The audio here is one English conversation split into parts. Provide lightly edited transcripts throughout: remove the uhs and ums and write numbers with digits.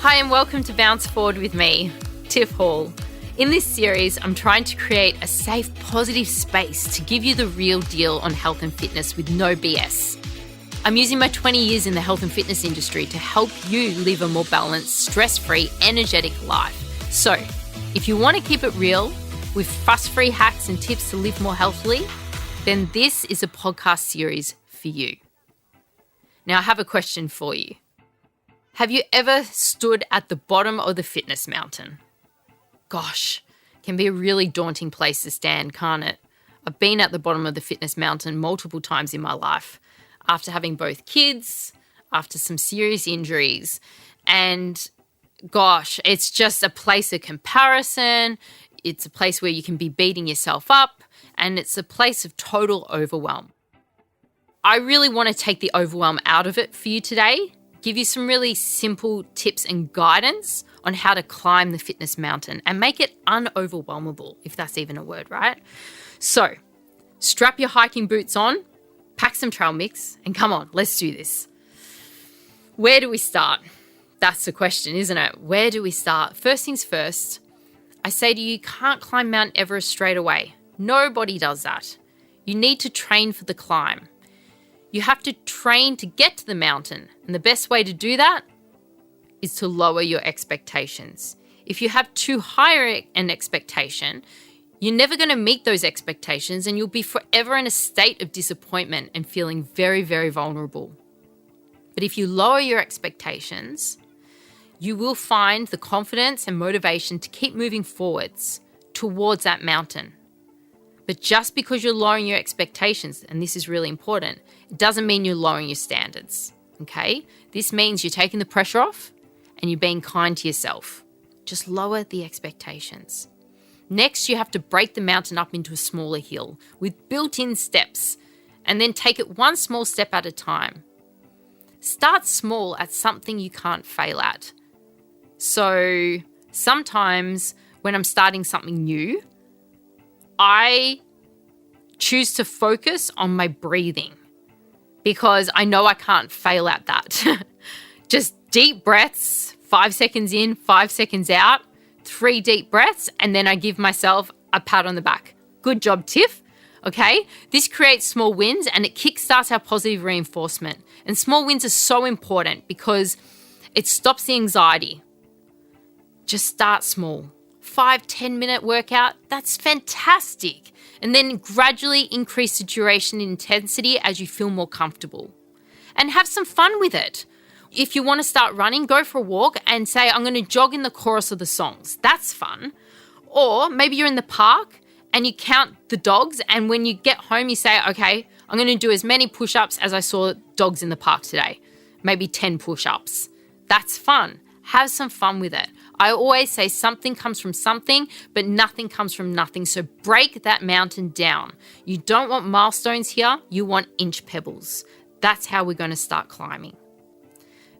Hi and welcome to Bounce Forward with me, Tiff Hall. In this series, I'm trying to create a safe, positive space to give you the real deal on health and fitness with no BS. I'm using my 20 years in the health and fitness industry to help you live a more balanced, stress-free, energetic life. So, if you want to keep it real, with fuss-free hacks and tips to live more healthily, then this is a podcast series for you. Now, I have a question for you. Have you ever stood at the bottom of the fitness mountain? Gosh, it can be a really daunting place to stand, can't it? I've been at the bottom of the fitness mountain multiple times in my life, after having both kids, after some serious injuries, and gosh, it's just a place of comparison. It's a place where you can be beating yourself up, and it's a place of total overwhelm. I really want to take the overwhelm out of it for you today, give you some really simple tips and guidance on how to climb the fitness mountain and make it unoverwhelmable, if that's even a word, right? So, strap your hiking boots on, pack some trail mix, and come on, let's do this. Where do we start? That's the question, isn't it? Where do we start? First things first, I say to you, you can't climb Mount Everest straight away. Nobody does that. You need to train for the climb. You have to train to get to the mountain, and the best way to do that is to lower your expectations. If you have too high an expectation, you're never going to meet those expectations, and you'll be forever in a state of disappointment and feeling very, very vulnerable. But if you lower your expectations, you will find the confidence and motivation to keep moving forwards towards that mountain. But just because you're lowering your expectations, and this is really important, it doesn't mean you're lowering your standards, okay? This means you're taking the pressure off and you're being kind to yourself. Just lower the expectations. Next, you have to break the mountain up into a smaller hill with built-in steps, and then take it one small step at a time. Start small at something you can't fail at. So sometimes when I'm starting something new, I choose to focus on my breathing because I know I can't fail at that. Just deep breaths, 5 seconds in, 5 seconds out, 3 deep breaths, and then I give myself a pat on the back. Good job, Tiff. Okay, this creates small wins and it kickstarts our positive reinforcement. And small wins are so important because it stops the anxiety. Just start small. 5-10 minute workout, that's fantastic. And then gradually increase the duration and intensity as you feel more comfortable. And have some fun with it. If you want to start running, go for a walk and say, I'm going to jog in the chorus of the songs. That's fun. Or maybe you're in the park and you count the dogs, and when you get home you say, okay, I'm going to do as many push-ups as I saw dogs in the park today. Maybe 10 push-ups. That's fun. Have some fun with it. I always say something comes from something, but nothing comes from nothing. So break that mountain down. You don't want milestones here. You want inch pebbles. That's how we're going to start climbing.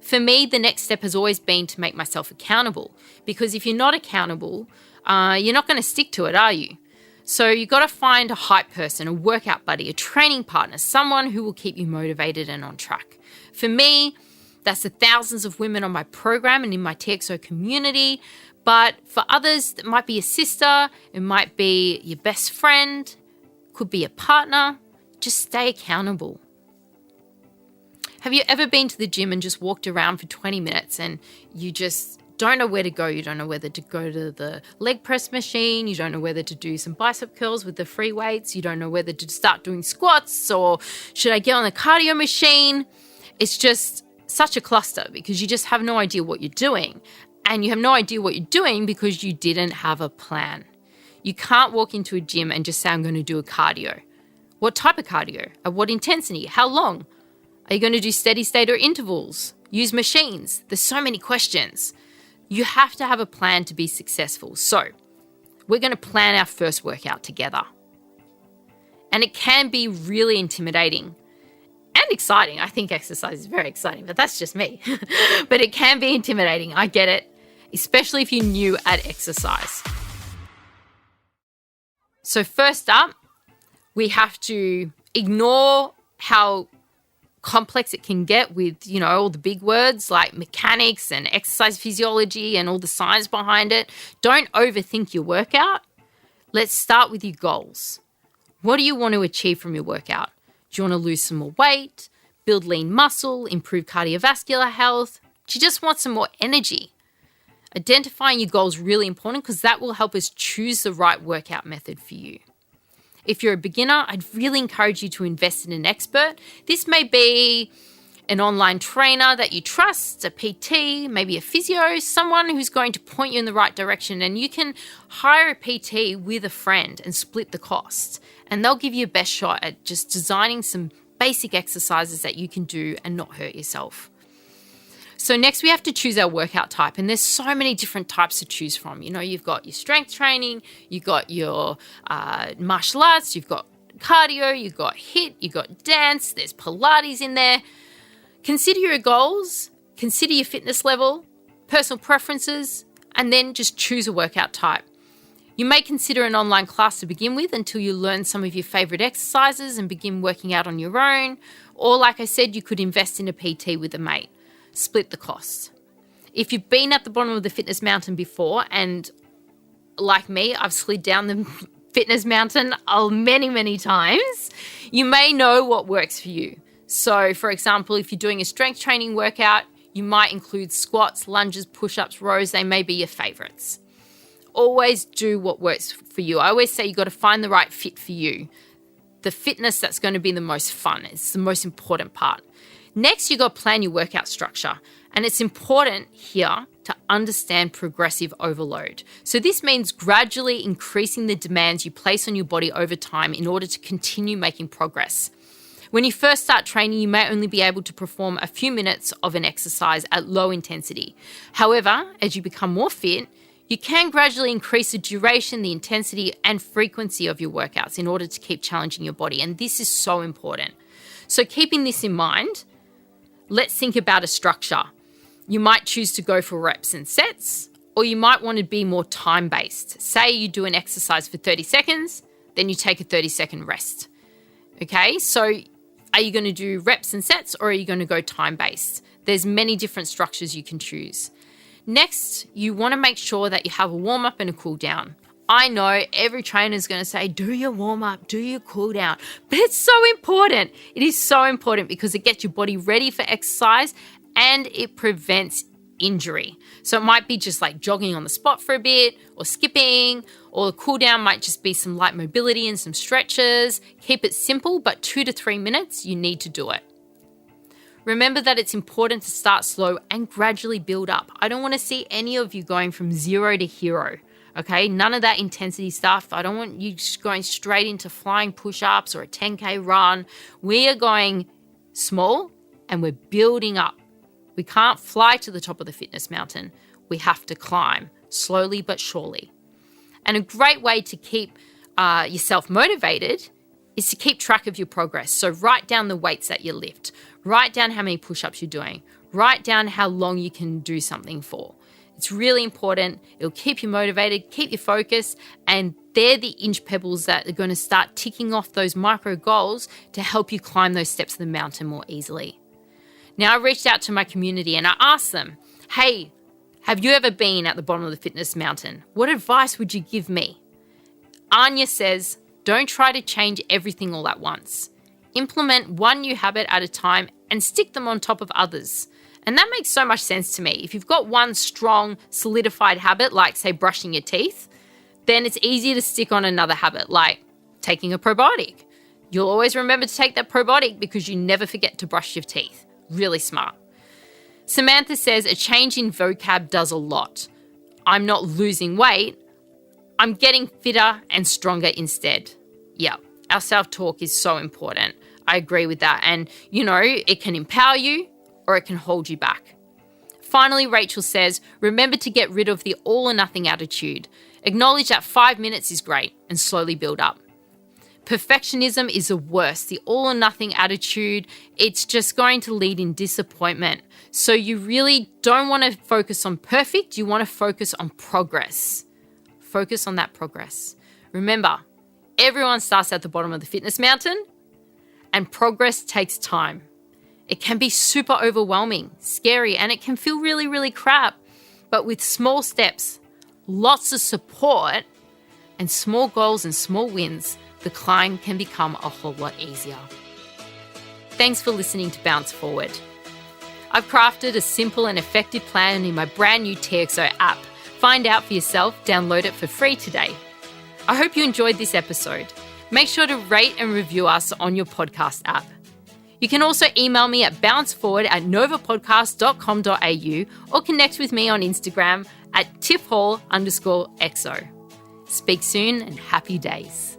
For me, the next step has always been to make myself accountable, because if you're not accountable, you're not going to stick to it, are you? So you've got to find a hype person, a workout buddy, a training partner, someone who will keep you motivated and on track. For me, that's the thousands of women on my program and in my TXO community. But for others, it might be a sister, it might be your best friend, could be a partner. Just stay accountable. Have you ever been to the gym and just walked around for 20 minutes and you just don't know where to go? You don't know whether to go to the leg press machine. You don't know whether to do some bicep curls with the free weights. You don't know whether to start doing squats, or should I get on the cardio machine? It's just such a cluster because you just have no idea what you're doing. And you have no idea what you're doing because you didn't have a plan. You can't walk into a gym and just say, I'm going to do a cardio. What type of cardio? At what intensity? How long? Are you going to do steady state or intervals? Use machines? There's so many questions. You have to have a plan to be successful. So we're going to plan our first workout together. And it can be really intimidating and exciting. I think exercise is very exciting, but that's just me. But it can be intimidating. I get it, especially if you're new at exercise. So first up, we have to ignore how complex it can get with, all the big words like mechanics and exercise physiology and all the science behind it. Don't overthink your workout. Let's start with your goals. What do you want to achieve from your workout? Do you want to lose some more weight, build lean muscle, improve cardiovascular health? Do you just want some more energy? Identifying your goals is really important because that will help us choose the right workout method for you. If you're a beginner, I'd really encourage you to invest in an expert. This may be an online trainer that you trust, a PT, maybe a physio, someone who's going to point you in the right direction. And you can hire a PT with a friend and split the cost. And they'll give you a best shot at just designing some basic exercises that you can do and not hurt yourself. So next we have to choose our workout type, and there's so many different types to choose from. You've got your strength training, you've got your martial arts, you've got cardio, you've got HIIT, you've got dance, there's Pilates in there. Consider your goals, consider your fitness level, personal preferences, and then just choose a workout type. You may consider an online class to begin with until you learn some of your favorite exercises and begin working out on your own. Or like I said, you could invest in a PT with a mate. Split the cost. If you've been at the bottom of the fitness mountain before, and like me, I've slid down the fitness mountain many, many times, you may know what works for you. So, for example, if you're doing a strength training workout, you might include squats, lunges, push-ups, rows. They may be your favorites. Always do what works for you. I always say you got to find the right fit for you. The fitness that's going to be the most fun. It's the most important part. Next, you got to plan your workout structure. And it's important here to understand progressive overload. So this means gradually increasing the demands you place on your body over time in order to continue making progress. When you first start training, you may only be able to perform a few minutes of an exercise at low intensity. However, as you become more fit, you can gradually increase the duration, the intensity, and frequency of your workouts in order to keep challenging your body. And this is so important. So keeping this in mind, let's think about a structure. You might choose to go for reps and sets, or you might want to be more time-based. Say you do an exercise for 30 seconds, then you take a 30-second rest. Okay, so are you going to do reps and sets, or are you going to go time-based? There's many different structures you can choose. Next, you want to make sure that you have a warm-up and a cool-down. I know every trainer is going to say, do your warm-up, do your cool-down, but it's so important. It is so important because it gets your body ready for exercise and it prevents injury. So it might be just like jogging on the spot for a bit or skipping, or the cool-down might just be some light mobility and some stretches. Keep it simple, but 2 to 3 minutes, you need to do it. Remember that it's important to start slow and gradually build up. I don't want to see any of you going from 0 to hero. Okay, none of that intensity stuff. I don't want you just going straight into flying push-ups or a 10K run. We are going small and we're building up. We can't fly to the top of the fitness mountain. We have to climb slowly but surely. And a great way to keep yourself motivated is to keep track of your progress. So write down the weights that you lift. Write down how many push-ups you're doing. Write down how long you can do something for. It's really important. It'll keep you motivated, keep you focused, and they're the inch pebbles that are going to start ticking off those micro goals to help you climb those steps of the mountain more easily. Now, I reached out to my community and I asked them, hey, have you ever been at the bottom of the fitness mountain? What advice would you give me? Anya says, don't try to change everything all at once. Implement one new habit at a time and stick them on top of others. And that makes so much sense to me. If you've got one strong, solidified habit, like say brushing your teeth, then it's easier to stick on another habit, like taking a probiotic. You'll always remember to take that probiotic because you never forget to brush your teeth. Really smart. Samantha says a change in vocab does a lot. I'm not losing weight. I'm getting fitter and stronger instead. Yeah, our self-talk is so important. I agree with that. And, it can empower you or it can hold you back. Finally, Rachel says, remember to get rid of the all or nothing attitude. Acknowledge that 5 minutes is great and slowly build up. Perfectionism is the worst. The all or nothing attitude, it's just going to lead in disappointment. So you really don't want to focus on perfect. You want to focus on progress. Focus on that progress. Remember, everyone starts at the bottom of the fitness mountain and progress takes time. It can be super overwhelming, scary, and it can feel really, really crap. But with small steps, lots of support, and small goals and small wins, the climb can become a whole lot easier. Thanks for listening to Bounce Forward. I've crafted a simple and effective plan in my brand new TXO app. Find out for yourself, download it for free today. I hope you enjoyed this episode. Make sure to rate and review us on your podcast app. You can also email me at bounceforward@novapodcast.com.au or connect with me on Instagram at tiffhall_exo. Speak soon and happy days.